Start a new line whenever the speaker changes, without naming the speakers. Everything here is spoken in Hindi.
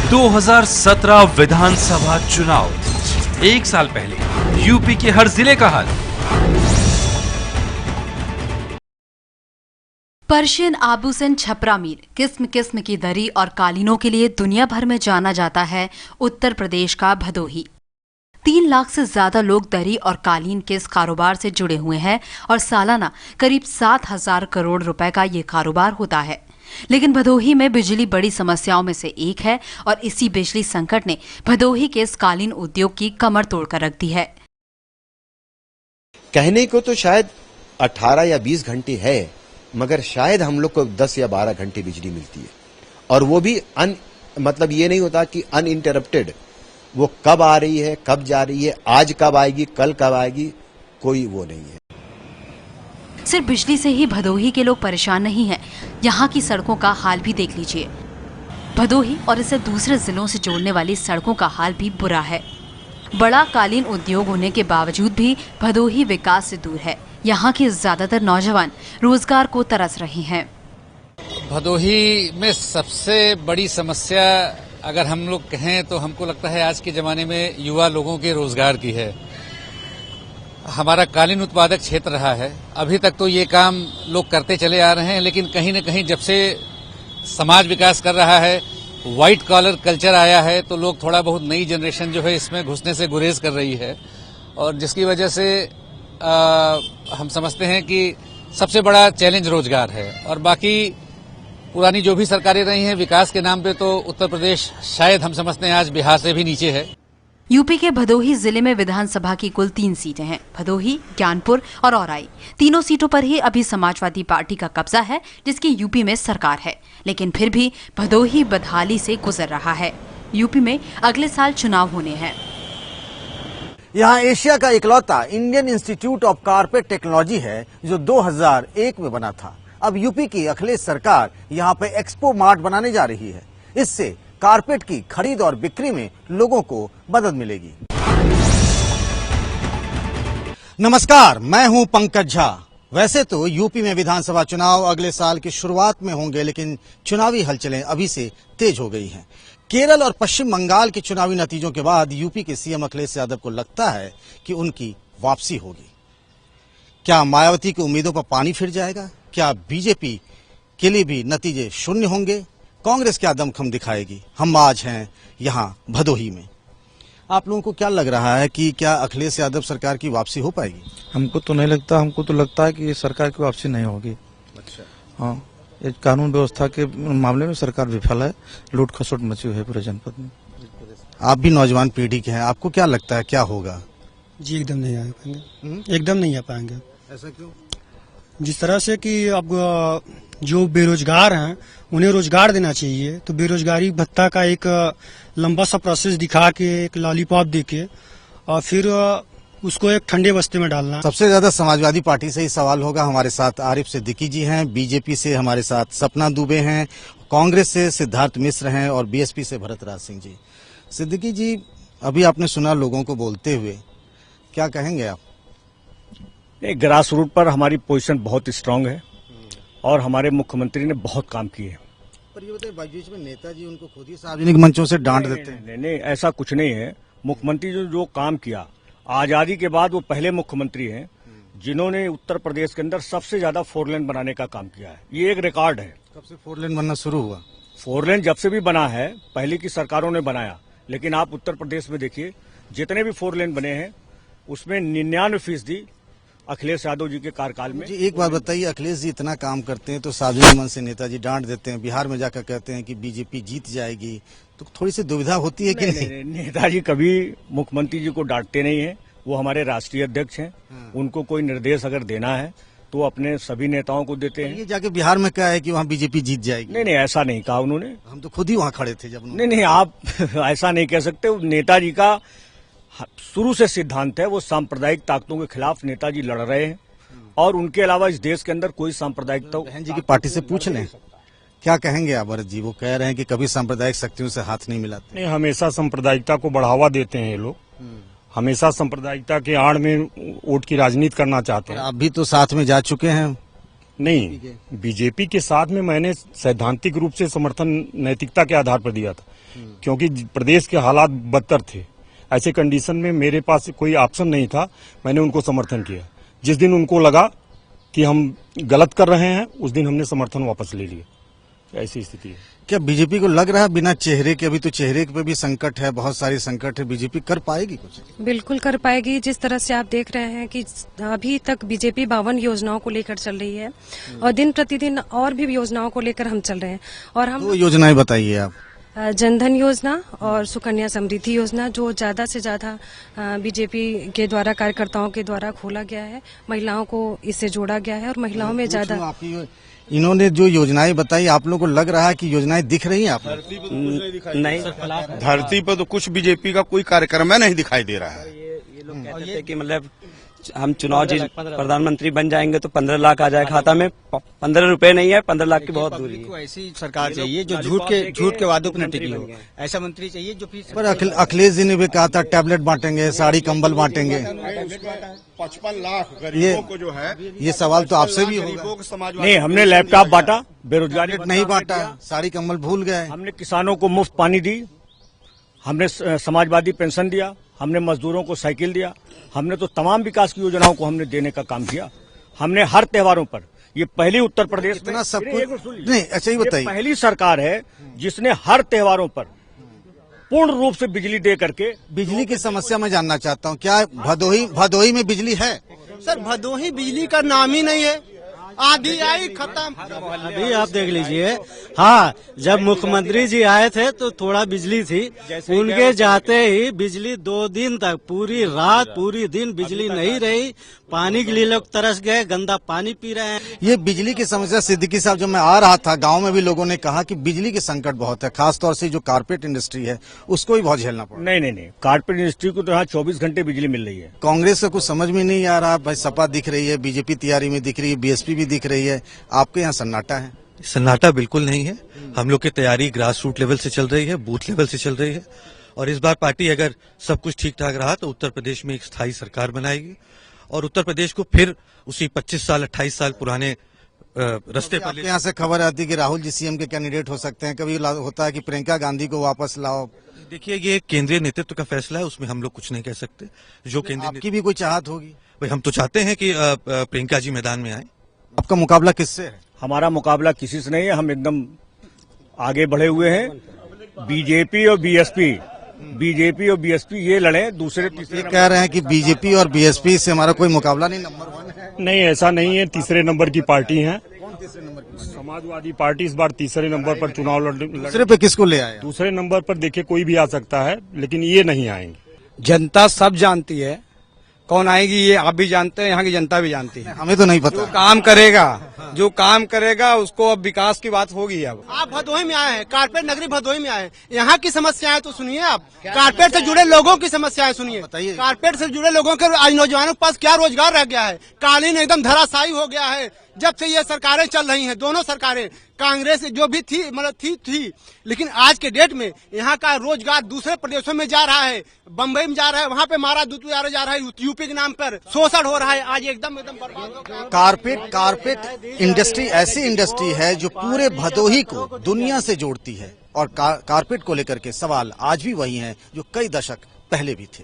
2017 विधानसभा चुनाव, एक साल पहले यूपी के हर जिले का हाल।
पर्शियन आभूषण छपरा मीर किस्म किस्म की दरी और कालीनों के लिए दुनिया भर में जाना जाता है उत्तर प्रदेश का भदोही। 3 लाख से ज्यादा लोग दरी और कालीन के इस कारोबार से जुड़े हुए हैं और सालाना करीब 7,000 करोड़ रुपए का ये कारोबार होता है। लेकिन भदोही में बिजली बड़ी समस्याओं में से एक है और इसी बिजली संकट ने भदोही के इस कालीन उद्योग की कमर तोड़कर रख दी है।
कहने को तो शायद 18 या 20 घंटे है, मगर शायद हम लोग को 10 या 12 घंटे बिजली मिलती है, और वो भी मतलब ये नहीं होता कि अनइंटरप्टेड। वो कब आ रही है, कब जा रही है, आज कब आएगी, कल कब आएगी, कोई वो नहीं है।
सिर्फ बिजली से ही भदोही के लोग परेशान नहीं हैं, यहाँ की सड़कों का हाल भी देख लीजिए। भदोही और इसे दूसरे जिलों से जोड़ने वाली सड़कों का हाल भी बुरा है। बड़ा कालीन उद्योग होने के बावजूद भी भदोही विकास से दूर है। यहाँ के ज्यादातर नौजवान रोजगार को तरस रहे हैं।
भदोही में सबसे बड़ी समस्या अगर हम लोग कहें तो हमको लगता है आज के जमाने में युवा लोगों के रोजगार की है। हमारा कालीन उत्पादक क्षेत्र रहा है, अभी तक तो ये काम लोग करते चले आ रहे हैं, लेकिन कहीं न कहीं जब से समाज विकास कर रहा है, व्हाइट कॉलर कल्चर आया है, तो लोग थोड़ा बहुत नई जनरेशन जो है इसमें घुसने से गुरेज कर रही है, और जिसकी वजह से हम समझते हैं कि सबसे बड़ा चैलेंज रोजगार है। और बाकी पुरानी जो भी सरकारें रही हैं विकास के नाम पे, तो उत्तर प्रदेश शायद हम समझते हैं आज बिहार से भी नीचे है।
यूपी के भदोही जिले में विधानसभा की कुल 3 सीटें हैं। भदोही, ज्ञानपुर और औराई। तीनों सीटों पर ही अभी समाजवादी पार्टी का कब्जा है, जिसकी यूपी में सरकार है। लेकिन फिर भी भदोही बदहाली से गुजर रहा है। यूपी में अगले साल चुनाव होने हैं।
यहाँ एशिया का इकलौता Indian institute of carpet technology है, जो 2001 में बना था। अब यूपी की अखिलेश सरकार यहाँ पे एक्सपो मार्ट बनाने जा रही है। इससे कारपेट की खरीद और बिक्री में लोगों को मदद मिलेगी। नमस्कार, मैं हूं पंकज झा। वैसे तो यूपी में विधानसभा चुनाव अगले साल की शुरुआत में होंगे, लेकिन चुनावी हलचलें अभी से तेज हो गई हैं। केरल और पश्चिम बंगाल के चुनावी नतीजों के बाद यूपी के सीएम अखिलेश यादव को लगता है कि उनकी वापसी होगी। क्या मायावती की उम्मीदों पर पानी फिर जाएगा? क्या बीजेपी के लिए भी नतीजे शून्य होंगे? कांग्रेस क्या दमखम दिखाएगी? हम आज हैं यहाँ भदोही में। आप लोगों को क्या लग रहा है कि क्या अखिलेश यादव सरकार की वापसी हो पाएगी?
हमको तो नहीं लगता। हमको तो लगता है कि सरकार की वापसी नहीं होगी।
अच्छा।
हाँ, ये कानून व्यवस्था के मामले में सरकार विफल है। लूट खसोट मची हुई है पूरे जनपद में।
आप भी नौजवान पीढ़ी के हैं, आपको क्या लगता है क्या होगा?
जी एकदम नहीं आ पाएंगे। एकदम नहीं आ पाएंगे।
ऐसा क्यों?
जिस तरह से कि अब जो बेरोजगार हैं उन्हें रोजगार देना चाहिए, तो बेरोजगारी भत्ता का एक लंबा सा प्रोसेस दिखा के, एक लॉलीपॉप देके, और फिर उसको एक ठंडे बस्ते में डालना।
सबसे ज्यादा समाजवादी पार्टी से ही सवाल होगा। हमारे साथ आरिफ सिद्दीकी जी हैं, बीजेपी से हमारे साथ सपना दुबे हैं, कांग्रेस से सिद्धार्थ मिश्र हैं और बीएसपी से भरतराज सिंह जी। सिद्दीकी जी, अभी आपने सुना लोगों को बोलते हुए, क्या कहेंगे आप?
ग्रास रूट पर हमारी पोजीशन बहुत स्ट्रांग है और हमारे मुख्यमंत्री ने बहुत काम किए।
पर ये बताइए, बीच में नेताजी उनको खुद ही सार्वजनिक मंचों से डांट देते हैं।
नहीं, ऐसा कुछ नहीं है। मुख्यमंत्री जो काम किया, आजादी के बाद वो पहले मुख्यमंत्री हैं जिन्होंने उत्तर प्रदेश के अंदर सबसे ज्यादा 4 लेन बनाने का काम किया है। ये एक रिकॉर्ड है।
कब से 4 लेन बनना शुरू हुआ?
4 लेन जब से भी बना है, पहले की सरकारों ने बनाया, लेकिन आप उत्तर प्रदेश में देखिए जितने भी 4 लेन बने हैं उसमें 99% अखिलेश यादव जी के कार्यकाल में।
जी एक बात बताइए, अखिलेश जी इतना काम करते हैं तो सार्वजनिक मंच से नेताजी डांट देते हैं, बिहार में जाकर कहते हैं कि बीजेपी जीत जाएगी, तो थोड़ी सी दुविधा होती है कि नहीं?
नेताजी कभी मुख्यमंत्री जी को डांटते नहीं है। वो हमारे राष्ट्रीय अध्यक्ष हैं। उनको कोई निर्देश अगर देना है तो अपने सभी नेताओं को देते हैं।
ये जाके बिहार में क्या है कि वहाँ बीजेपी जीत जाएगी?
नहीं, ऐसा नहीं कहा उन्होंने।
हम तो खुद ही वहाँ खड़े थे जब।
नहीं, आप ऐसा नहीं कह सकते। नेताजी का शुरू से सिद्धांत है, वो सांप्रदायिक ताकतों के खिलाफ नेताजी लड़ रहे हैं, और उनके अलावा इस देश के अंदर कोई सांप्रदायिकता।
बहन जी की पार्टी से पूछ लें, क्या कहेंगे आप? भरत जी, वो कह रहे हैं कि कभी सांप्रदायिक शक्तियों से हाथ नहीं मिलाते।
नहीं, हमेशा सांप्रदायिकता को बढ़ावा देते हैं ये लोग। हमेशा सांप्रदायिकता के आड़ में वोट की राजनीति करना चाहते हैं।
आप भी तो साथ में जा चुके हैं।
नहीं, बीजेपी के साथ में मैंने सैद्धांतिक रूप से समर्थन नैतिकता के आधार पर दिया था, क्योंकि प्रदेश के हालात बदतर थे। ऐसे कंडीशन में मेरे पास कोई ऑप्शन नहीं था, मैंने उनको समर्थन किया। जिस दिन उनको लगा कि हम गलत कर रहे हैं उस दिन हमने समर्थन वापस ले लिया। ऐसी स्थिति है।
क्या बीजेपी को लग रहा है बिना चेहरे के, अभी तो चेहरे पे भी संकट है, बहुत सारी संकट है, बीजेपी कर पाएगी कुछ?
बिल्कुल कर पाएगी। जिस तरह से आप देख रहे हैं कि अभी तक बीजेपी 52 योजनाओं को लेकर चल रही है और दिन प्रतिदिन और भी योजनाओं को लेकर हम चल रहे हैं। और हम
तो योजनाएं बताइए आप।
जनधन योजना और सुकन्या समृद्धि योजना जो ज्यादा से ज्यादा बीजेपी के द्वारा कार्यकर्ताओं के द्वारा खोला गया है, महिलाओं को इससे जोड़ा गया है और महिलाओं में ज्यादा।
इन्होंने जो योजनाएं बताई, आप लोगों को लग रहा है कि योजनाएं दिख रही हैं आप?
नहीं, धरती पर तो कुछ बीजेपी का कोई कार्यक्रम नहीं दिखाई दे रहा है।
ये लोग कहते थे कि मतलब हम चुनाव जी प्रधानमंत्री बन जाएंगे तो 15 लाख आ जाए खाता में। 15 रुपए नहीं है, 15 लाख की बहुत दूरी है।
ऐसी सरकार चाहिए जो झूठ के वादों पर न टिकी हो। ऐसा मंत्री चाहिए जो
पर अखिलेश जी ने भी कहा था टैबलेट बांटेंगे, साड़ी कंबल बांटेंगे।
55 लाख गरीबों को जो है,
ये सवाल तो आपसे भी होगा।
नहीं, हमने लैपटॉप बांटा, बेरोजगारी
नहीं बांटा, साड़ी कंबल भूल गए।
हमने किसानों को मुफ्त पानी दी, हमने समाजवादी पेंशन दिया, हमने मजदूरों को साइकिल दिया, हमने तो तमाम विकास की योजनाओं को हमने देने का काम किया। हमने हर त्योहारों पर, ये पहली उत्तर प्रदेश में
सब कुछ नहीं। अच्छा ही बताइए,
पहली सरकार है जिसने हर त्योहारों पर पूर्ण रूप से बिजली दे करके।
बिजली की समस्या मैं जानना चाहता हूँ, क्या भदोही में बिजली है?
सर भदोही बिजली का नाम ही नहीं है, आधी आई खत्म।
अभी आप देख लीजिए, हाँ जब मुख्यमंत्री जी आए थे तो थोड़ा बिजली थी, उनके जाते ही बिजली 2 दिन तक पूरी रात पूरी दिन बिजली नहीं रही। पानी के लिए लोग तरस गए, गंदा पानी पी रहे हैं।
ये बिजली की समस्या, सिद्दीकी साहब जब मैं आ रहा था गांव में भी लोगों ने कहा कि बिजली की संकट बहुत है, खासतौर से जो कारपेट इंडस्ट्री है उसको भी बहुत झेलना पड़ा।
नहीं, कारपेट इंडस्ट्री को तो यहाँ 24 घंटे बिजली मिल रही है।
कांग्रेस का कुछ समझ में नहीं आ रहा। भाई सपा दिख रही है, बीजेपी तैयारी में दिख रही है, बीएसपी भी दिख रही है, आपके यहाँ सन्नाटा है?
सन्नाटा बिल्कुल नहीं है। हम लोग की तैयारी ग्रास रूट लेवल से चल रही है, बूथ लेवल से चल रही है। और इस बार पार्टी अगर सब कुछ ठीक ठाक रहा तो उत्तर प्रदेश में एक स्थायी सरकार बनाएगी और उत्तर प्रदेश को फिर उसी 25 साल 28 साल पुराने रास्ते पर।
यहाँ से खबर आती है कि राहुल जी सीएम के कैंडिडेट हो सकते हैं, कभी होता है कि प्रियंका गांधी को वापस लाओ।
देखिए, ये केंद्रीय नेतृत्व का फैसला है, उसमें हम लोग कुछ नहीं कह सकते। जो केंद्रीय
आपकी भी कोई चाहत होगी?
भाई हम तो चाहते हैं कि प्रियंका जी मैदान में आए।
आपका मुकाबला किससे है?
हमारा मुकाबला किसी से नहीं है, हम एकदम आगे बढ़े हुए हैं। बीजेपी और बीएसपी ये लड़े दूसरे तीसरे।
कह रहे हैं कि बीजेपी और बीएसपी से हमारा कोई मुकाबला नहीं, नंबर 1 है।
नहीं, ऐसा नहीं है। तीसरे नंबर की पार्टी है समाजवादी पार्टी। इस बार तीसरे नंबर पर चुनाव
दूसरे पे किसको ले आए?
दूसरे नंबर पर देखिए कोई भी आ सकता है, लेकिन ये नहीं आएंगे।
जनता सब जानती है कौन आएगी, ये आप भी जानते हैं, यहाँ की जनता भी जानती है।
हमें तो नहीं पता।
जो काम करेगा उसको अब विकास की बात होगी। अब आप भदोही में आए हैं, कारपेट नगरी भदोही में आए हैं, यहाँ की समस्याएं तो सुनिए। आप कारपेट से जुड़े लोगों की समस्याएं सुनिए। कारपेट से जुड़े लोगों के आज नौजवानों के पास क्या रोजगार रह गया है? कालीन एकदम धराशायी हो गया है जब से ये सरकारें चल रही हैं। दोनों सरकारें, कांग्रेस जो भी थी मतलब थी, लेकिन आज के डेट में यहाँ का रोजगार दूसरे प्रदेशों में जा रहा है, बम्बई में जा रहा है, वहाँ पे मारा दूतू जा रहा है, यूपी के नाम पर शोषण हो रहा है। आज एकदम बर्बाद हो गया।
कारपेट इंडस्ट्री ऐसी इंडस्ट्री है जो पूरे भदोही को दुनिया से जोड़ती है और कारपेट को लेकर के सवाल आज भी वही हैं जो कई दशक पहले भी थे।